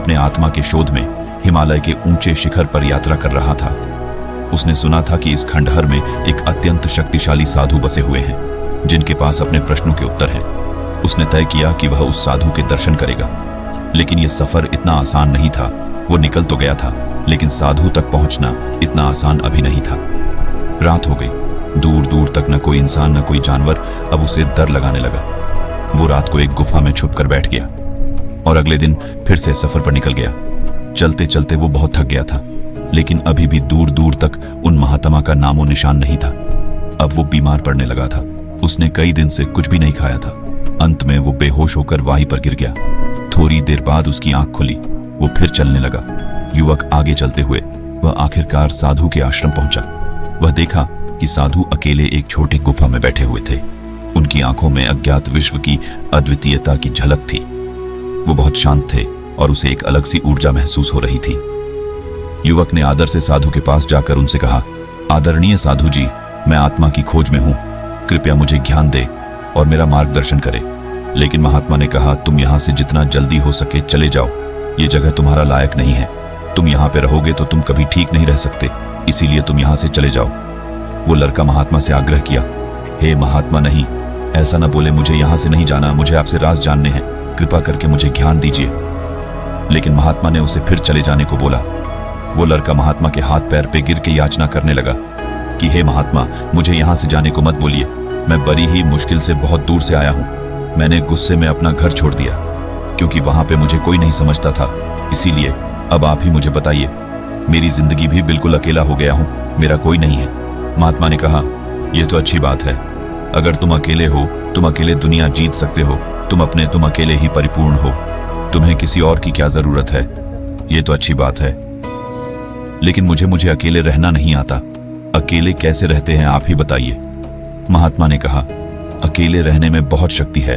अपने आत्मा के शोध में हिमालय के ऊंचे शिखर पर यात्रा कर रहा था। उसने सुना था कि इस खंडहर में एक अत्यंत शक्तिशाली साधु बसे हुए हैं जिनके पास अपने प्रश्नों के उत्तर हैं। उसने तय किया कि वह उस साधु के दर्शन करेगा, लेकिन यह सफर इतना आसान नहीं था। वो निकल तो गया था, लेकिन साधु तक पहुंचना इतना आसान अभी नहीं था। रात हो गई। दूर दूर तक न कोई इंसान न कोई जानवर अब उसे डर लगाने लगा। वो रात को एक गुफा में छुप कर बैठ गया और अगले दिन फिर से सफर पर निकल गया। चलते चलते वो बहुत थक गया था, लेकिन अभी भी दूर दूर तक उन महात्मा का नामो निशान नहीं था। अब वो बीमार पड़ने लगा था। उसने कई दिन से कुछ भी नहीं खाया था। अंत में वो बेहोश होकर वाही पर गिर गया। थोड़ी देर बाद उसकी आंख खुली। वो फिर चलने लगा। युवक आगे चलते हुए वह आखिरकार साधु के आश्रम पहुंचा। वह देखा कि साधु अकेले एक छोटी गुफा में बैठे हुए थे। उनकी आंखों में अज्ञात विश्व की अद्वितीयता की झलक थी। वो बहुत शांत थे और उसे एक अलग सी ऊर्जा महसूस हो रही थी। युवक ने आदर से साधु के पास जाकर उनसे कहा, आदरणीय साधु जी, मैं आत्मा की खोज में हूं। कृपया मुझे ज्ञान दे और मेरा मार्गदर्शन करे। लेकिन महात्मा ने कहा, तुम यहां से जितना जल्दी हो सके चले जाओ। ये जगह तुम्हारा लायक नहीं है। तुम यहां पे रहोगे तो तुम कभी ठीक नहीं रह सकते, इसीलिए तुम यहां से चले जाओ। वो लड़का महात्मा से आग्रह किया, हे महात्मा, नहीं, ऐसा न बोले। मुझे यहां से नहीं जाना। मुझे आपसे राज जानने हैं। कृपा करके मुझे ज्ञान दीजिए। लेकिन महात्मा ने उसे फिर चले जाने को बोला। वो लड़का महात्मा के हाथ पैर पे गिर के याचना करने लगा कि हे महात्मा, मुझे यहां से जाने को मत बोलिए। मैं बड़ी ही मुश्किल से बहुत दूर से आया हूं। मैंने गुस्से में अपना घर छोड़ दिया क्योंकि वहां पे मुझे कोई नहीं समझता था। इसीलिए अब आप ही मुझे बताइए। मेरी जिंदगी भी बिल्कुल अकेला हो गया हूं। मेरा कोई नहीं है। महात्मा ने कहा, यह तो अच्छी बात है। अगर तुम अकेले हो, तुम अकेले दुनिया जीत सकते हो। तुम अकेले ही परिपूर्ण हो। तुम्हें किसी और की क्या जरूरत है। यह तो अच्छी बात है, लेकिन मुझे अकेले रहना नहीं आता। अकेले कैसे रहते हैं आप ही बताइए। महात्मा ने कहा, अकेले रहने में बहुत शक्ति है।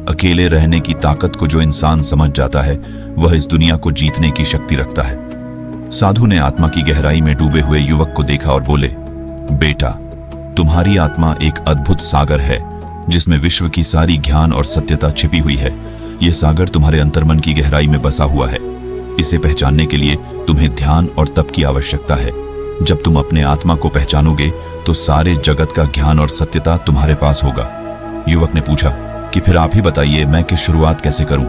अकेले रहने की ताकत को जो इंसान समझ जाता है वह इस दुनिया को जीतने की शक्ति रखता है। साधु ने आत्मा की गहराई में डूबे हुए युवक को देखा और बोले, बेटा, तुम्हारी आत्मा एक अद्भुत सागर है जिसमें विश्व की सारी ज्ञान और सत्यता छिपी हुई है। यह सागर तुम्हारे अंतर्मन की गहराई में बसा हुआ है। इसे पहचानने के लिए तुम्हें ध्यान और तप की आवश्यकता है। जब तुम अपने आत्मा को पहचानोगे तो सारे जगत का ज्ञान और सत्यता तुम्हारे पास होगा। युवक ने पूछा कि फिर आप ही बताइए, मैं किस शुरुआत कैसे करूं।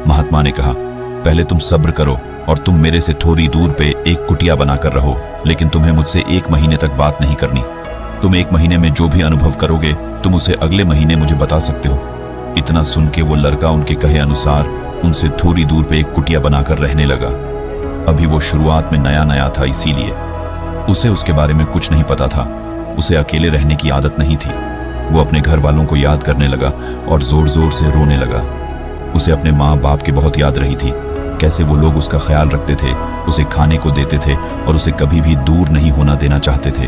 महात्मा ने कहा, पहले तुम सब्र करो और तुम मेरे से थोड़ी दूर पे एक कुटिया बनाकर रहो, लेकिन तुम्हें मुझसे 1 महीने तक बात नहीं करनी। तुम 1 महीने में जो भी अनुभव करोगे तुम उसे अगले महीने मुझे बता सकते हो। इतना सुन के वो लड़का उनके कहे अनुसार उनसे थोड़ी दूर पे एक कुटिया बनाकर रहने लगा। अभी वो शुरुआत में नया नया था, इसीलिए उसे उसके बारे में कुछ नहीं पता था। उसे अकेले रहने की आदत नहीं थी। वो अपने घर वालों को याद करने लगा और जोर जोर से रोने लगा। उसे अपने माँ बाप की बहुत याद रही थी। कैसे वो लोग उसका ख्याल रखते थे, उसे खाने को देते थे और उसे कभी भी दूर नहीं होना देना चाहते थे।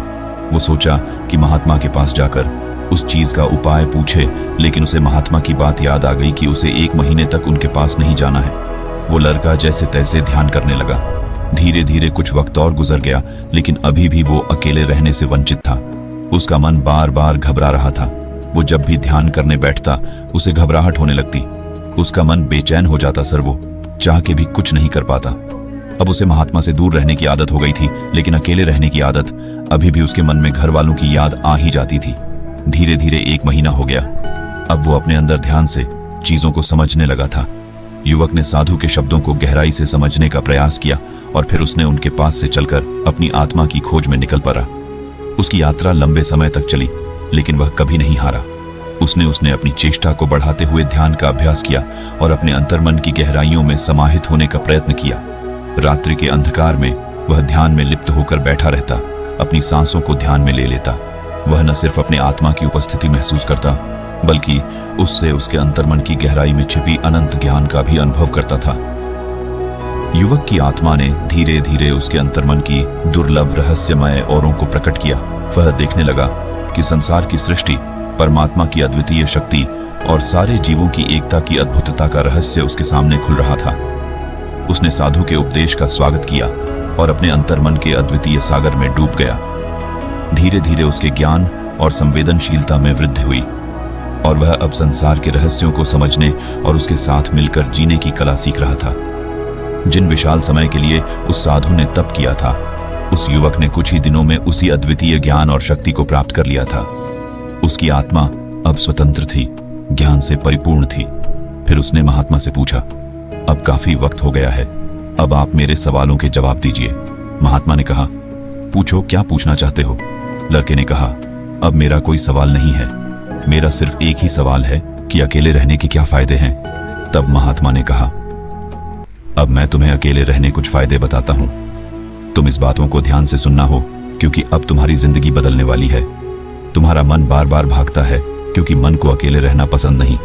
वो सोचा कि महात्मा के पास जाकर उस चीज का उपाय पूछे, लेकिन उसे महात्मा की बात याद आ गई कि उसे 1 महीने तक उनके पास नहीं जाना है। वो लड़का जैसे तैसे ध्यान करने लगा। धीरे धीरे कुछ वक्त और गुजर गया, लेकिन अभी भी वो अकेले रहने से वंचित था। उसका मन बार बार घबरा रहा था। वो जब भी ध्यान करने बैठता उसे घबराहट होने लगती। उसका मन बेचैन हो जाता। सर वो चाह के भी कुछ नहीं कर पाता। अब उसे महात्मा से दूर रहने की आदत हो गई थी, लेकिन अकेले रहने की आदत अभी भी उसके मन में घर वालों की याद आ ही जाती थी। धीरे धीरे 1 महीना हो गया। अब वो अपने अंदर ध्यान से चीजों को समझने लगा था। युवक ने साधु के शब्दों को गहराई से समझने का प्रयास किया और फिर उसने उनके पास से चलकर अपनी आत्मा की खोज में निकल पड़ा। उसकी यात्रा लंबे समय तक चली, लेकिन वह कभी नहीं हारा। उसने अपनी चेष्टा को बढ़ाते हुए ध्यान का अभ्यास किया और अपने अंतर्मन की गहराइयों में समाहित होने का प्रयत्न किया। रात्रि के अंधकार में वह ध्यान में लिप्त होकर बैठा रहता, अपनी सांसों को ध्यान में ले लेता। वह न सिर्फ अपने आत्मा की उपस्थिति महसूस करता, बल्कि उससे उसके अंतर्मन की गहराई में छिपी अनंत ज्ञान का भी अनुभव करता था। युवक की आत्मा ने धीरे धीरे उसके अंतर्मन की दुर्लभ रहस्यमय औरों को प्रकट किया। वह देखने लगा कि संसार की सृष्टि, परमात्मा की अद्वितीय शक्ति और सारे जीवों की एकता की अद्भुतता का रहस्य उसके सामने खुल रहा था। उसने साधु के उपदेश का स्वागत किया और अपने अंतर्मन के अद्वितीय सागर में डूब गया। धीरे धीरे उसके ज्ञान और संवेदनशीलता में वृद्धि हुई और वह अब संसार के रहस्यों को समझने और उसके साथ मिलकर जीने की कला सीख रहा था। जिन विशाल समय के लिए उस साधु ने तप किया था, उस युवक ने कुछ ही दिनों में उसी अद्वितीय ज्ञान और शक्ति को प्राप्त कर लिया था। उसकी आत्मा अब स्वतंत्र थी, ज्ञान से परिपूर्ण थी। फिर उसने महात्मा से पूछा, अब काफी वक्त हो गया है, अब आप मेरे सवालों के जवाब दीजिए। महात्मा ने कहा, पूछो, क्या पूछना चाहते हो? लड़के ने कहा, अब मेरा कोई सवाल नहीं है, मेरा सिर्फ एक ही सवाल है कि अकेले रहने के क्या फायदे हैं। तब महात्मा ने कहा, अब मैं तुम्हें अकेले रहने कुछ फायदे बताता हूं। तुम इस बातों को ध्यान से सुनना हो, क्योंकि अब तुम्हारी जिंदगी बदलने वाली है। तुम्हारा मन बार बार भागता है, क्योंकि मन को अकेले रहना पसंद नहीं।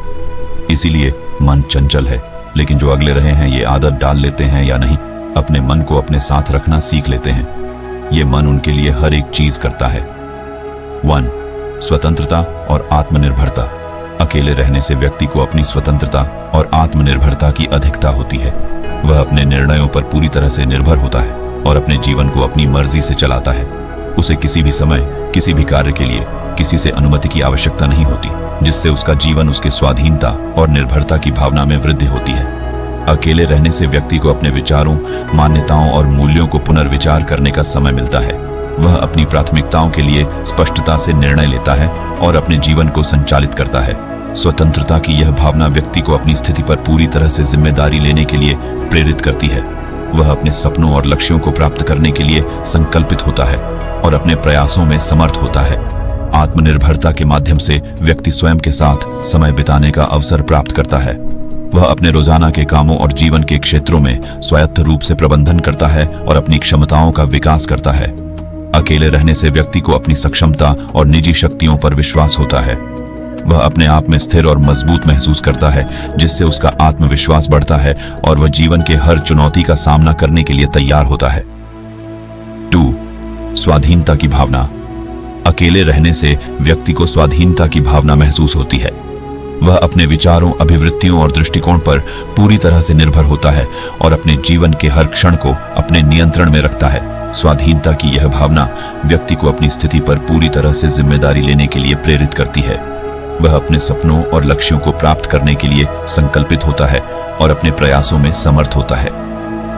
इसीलिए मन चंचल है, लेकिन जो अगले रहे हैं ये आदत डाल लेते हैं या नहीं, अपने मन को अपने साथ रखना सीख लेते हैं। ये मन उनके लिए हर एक चीज करता है। 1. स्वतंत्रता और आत्मनिर्भरता। अकेले रहने से व्यक्ति को अपनी स्वतंत्रता और आत्मनिर्भरता की अधिकता होती है। वह अपने निर्णयों पर पूरी तरह से निर्भर होता है और अपने जीवन को अपनी मर्जी से चलाता है। उसे किसी भी समय, किसी भी कार्य के लिए किसी से अनुमति की आवश्यकता नहीं होती, जिससे उसका जीवन उसके स्वाधीनता और निर्भरता की भावना में वृद्धि होती है। अकेले रहने से व्यक्ति को अपने विचारों, मान्यताओं और मूल्यों को पुनर्विचार करने का समय मिलता है। वह अपनी प्राथमिकताओं के लिए स्पष्टता से निर्णय लेता है और अपने जीवन को संचालित करता है। स्वतंत्रता की यह भावना व्यक्ति को अपनी स्थिति पर पूरी तरह से जिम्मेदारी लेने के लिए प्रेरित करती है। वह अपने सपनों और लक्ष्यों को प्राप्त करने के लिए संकल्पित होता है और अपने प्रयासों में समर्थ होता है। आत्मनिर्भरता के माध्यम से व्यक्ति स्वयं के साथ समय बिताने का अवसर प्राप्त करता है। वह अपने रोजाना के कामों और जीवन के क्षेत्रों में स्वायत्त रूप से प्रबंधन करता है और अपनी क्षमताओं का विकास करता है। अकेले रहने से व्यक्ति को अपनी सक्षमता और निजी शक्तियों पर विश्वास होता है। वह अपने आप में स्थिर और मजबूत महसूस करता है, जिससे उसका आत्मविश्वास बढ़ता है और वह जीवन के हर चुनौती का सामना करने के लिए तैयार होता है। 2. स्वाधीनता की भावना। अकेले रहने से व्यक्ति को स्वाधीनता की भावना महसूस होती है। वह अपने विचारों, अभिवृत्तियों और दृष्टिकोण पर पूरी तरह से निर्भर होता है और अपने जीवन के हर क्षण को अपने नियंत्रण में रखता है। स्वाधीनता की यह भावना व्यक्ति को अपनी स्थिति पर पूरी तरह से जिम्मेदारी लेने के लिए प्रेरित करती है। वह अपने सपनों और लक्ष्यों को प्राप्त करने के लिए संकल्पित होता है और अपने प्रयासों में समर्थ होता है।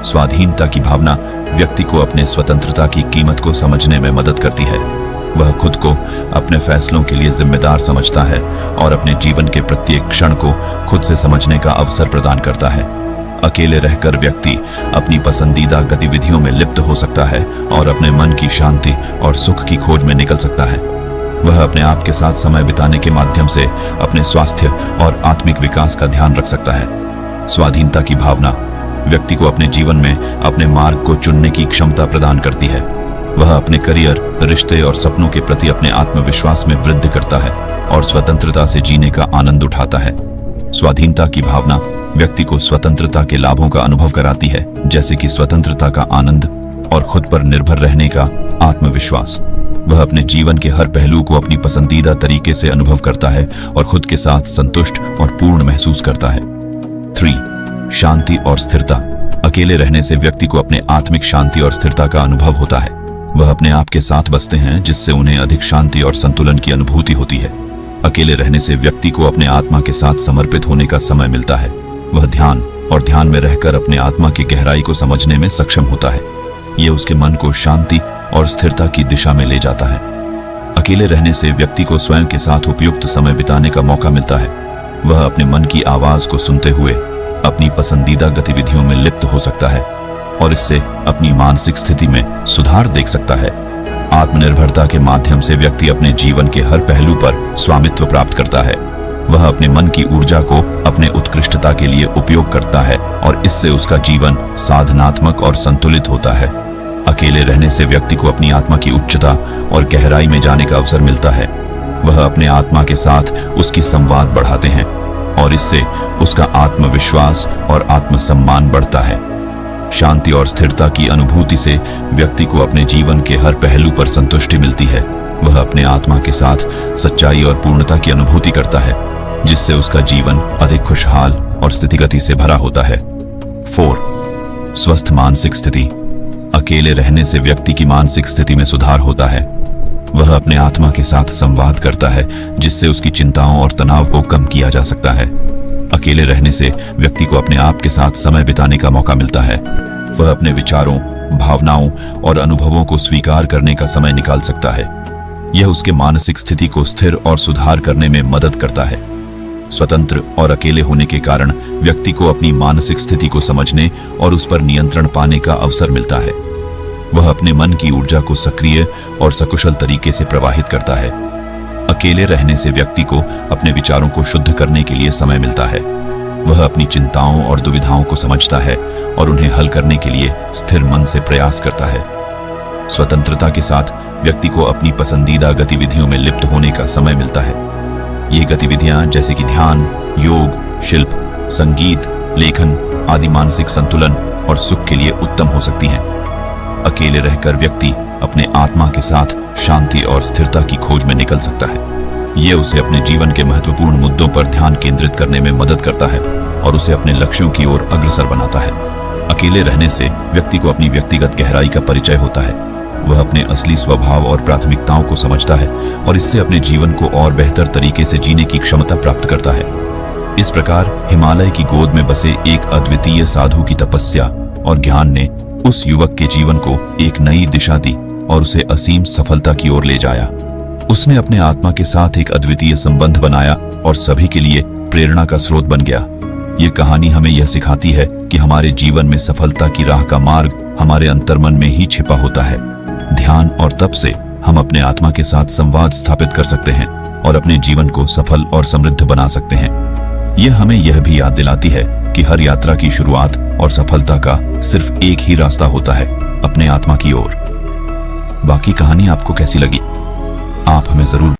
स्वाधीनता की भावना व्यक्ति को अपने स्वतंत्रता की कीमत को समझने में मदद करती है। वह खुद को अपने फैसलों के लिए जिम्मेदार समझता है और अपने जीवन के प्रत्येक क्षण को खुद से समझने का अवसर प्रदान करता है। अकेले रहकर व्यक्ति अपनी पसंदीदा गतिविधियों में लिप्त हो सकता है और अपने मन की शांति और सुख की खोज में निकल सकता है। वह अपने आप के साथ समय बिताने के माध्यम से अपने स्वास्थ्य और आत्मिक विकास का ध्यान रख सकता है। स्वाधीनता की भावना व्यक्ति को अपने जीवन में अपने मार्ग को चुनने की क्षमता प्रदान करती है। वह अपने करियर, रिश्ते और सपनों के प्रति अपने आत्मविश्वास में वृद्धि करता है और स्वतंत्रता से जीने का आनंद उठाता है। स्वाधीनता की भावना व्यक्ति को स्वतंत्रता के लाभों का अनुभव कराती है, जैसे कि स्वतंत्रता का आनंद और खुद पर निर्भर रहने का आत्मविश्वास। वह अपने जीवन के हर पहलू को अपनी पसंदीदा तरीके से अनुभव करता है और खुद के साथ संतुष्ट और पूर्ण महसूस करता है। 3. शांति और स्थिरता। अकेले रहने से व्यक्ति को अपने आत्मिक शांति और स्थिरता का अनुभव होता है। वह अपने आप के साथ बसते हैं, जिससे उन्हें अधिक शांति और संतुलन की अनुभूति होती है। अकेले रहने से व्यक्ति को अपने आत्मा के साथ समर्पित होने का समय मिलता है। वह ध्यान में रहकर अपने आत्मा की गहराई को समझने में सक्षम होता है। यह उसके मन को शांति और स्थिरता की दिशा में ले जाता है। अकेले रहने से व्यक्ति को स्वयं के साथ उपयुक्त समय बिताने का मौका मिलता है। वह अपने मन की आवाज को सुनते हुए अपनी पसंदीदा गतिविधियों में लिप्त हो सकता है और इससे अपनी मानसिक स्थिति में सुधार देख सकता है। आत्मनिर्भरता के माध्यम से व्यक्ति अपने जीवन के हर पहलू पर स्वामित्व प्राप्त करता है। वह अपने मन की ऊर्जा को अपने उत्कृष्टता के लिए उपयोग करता है और इससे उसका जीवन साधनात्मक और संतुलित होता है। अकेले रहने से व्यक्ति को अपनी आत्मा की उच्चता और गहराई में जाने का अवसर मिलता है। वह अपने आत्मा के साथ उसकी संवाद बढ़ाते हैं और इससे उसका आत्मविश्वास और आत्मसम्मान बढ़ता है। शांति और स्थिरता की अनुभूति से व्यक्ति को अपने जीवन के हर पहलू पर संतुष्टि मिलती है। वह अपने आत्मा के साथ सच्चाई और पूर्णता की अनुभूति करता है, जिससे उसका जीवन अधिक खुशहाल और स्थितिगति से भरा होता है। 4. स्वस्थ मानसिक स्थिति। अकेले रहने से व्यक्ति की मानसिक स्थिति में सुधार होता है। वह अपने आत्मा के साथ संवाद करता है, जिससे उसकी चिंताओं और तनाव को कम किया जा सकता है। अकेले रहने से व्यक्ति को अपने आप के साथ समय बिताने का मौका मिलता है। वह अपने विचारों, भावनाओं और अनुभवों को स्वीकार करने का समय निकाल सकता है। यह उसके मानसिक स्थिति को स्थिर और सुधार करने में मदद करता है। स्वतंत्र और अकेले होने के कारण व्यक्ति को अपनी मानसिक स्थिति को समझने और उस पर नियंत्रण पाने का अवसर मिलता है। वह अपने मन की ऊर्जा को सक्रिय और सकुशल तरीके से प्रवाहित करता है। अकेले रहने से व्यक्ति को अपने विचारों को शुद्ध करने के लिए समय मिलता है। वह अपनी चिंताओं और दुविधाओं को समझता है और उन्हें हल करने के लिए स्थिर मन से प्रयास करता है। स्वतंत्रता के साथ व्यक्ति को अपनी पसंदीदा गतिविधियों में लिप्त होने का समय मिलता है। ये गतिविधियां जैसे कि ध्यान, योग, शिल्प, संगीत, लेखन आदि मानसिक संतुलन और सुख के लिए उत्तम हो सकती हैं। अकेले रहकर व्यक्ति अपने आत्मा के साथ शांति और स्थिरता की खोज में निकल सकता है। यह उसे अपने जीवन के महत्वपूर्ण मुद्दों पर ध्यान केंद्रित करने में मदद करता है और उसे अपने लक्ष्यों की ओर अग्रसर बनाता है। अकेले रहने से व्यक्ति को अपनी व्यक्तिगत गहराई का परिचय होता है। वह अपने असली स्वभाव और प्राथमिकताओं को समझता है और इससे अपने जीवन को और बेहतर तरीके से जीने की क्षमता प्राप्त करता है। इस प्रकार हिमालय की गोद में बसे एक अद्वितीय साधु की तपस्या और ज्ञान ने उस युवक के जीवन को एक नई दिशा दी और उसे असीम सफलता की ओर ले जाया। उसने अपने आत्मा के साथ एक अद्वितीय संबंध बनाया और सभी के लिए प्रेरणा का स्रोत बन गया। ये कहानी हमें यह सिखाती है कि हमारे जीवन में सफलता की राह का मार्ग हमारे अंतर्मन में ही छिपा होता है। ध्यान और तप से हम अपने आत्मा के साथ संवाद स्थापित कर सकते हैं और अपने जीवन को सफल और समृद्ध बना सकते हैं। यह हमें यह भी याद दिलाती है कि हर यात्रा की शुरुआत और सफलता का सिर्फ एक ही रास्ता होता है, अपने आत्मा की ओर। बाकी कहानी आपको कैसी लगी? आप हमें जरूर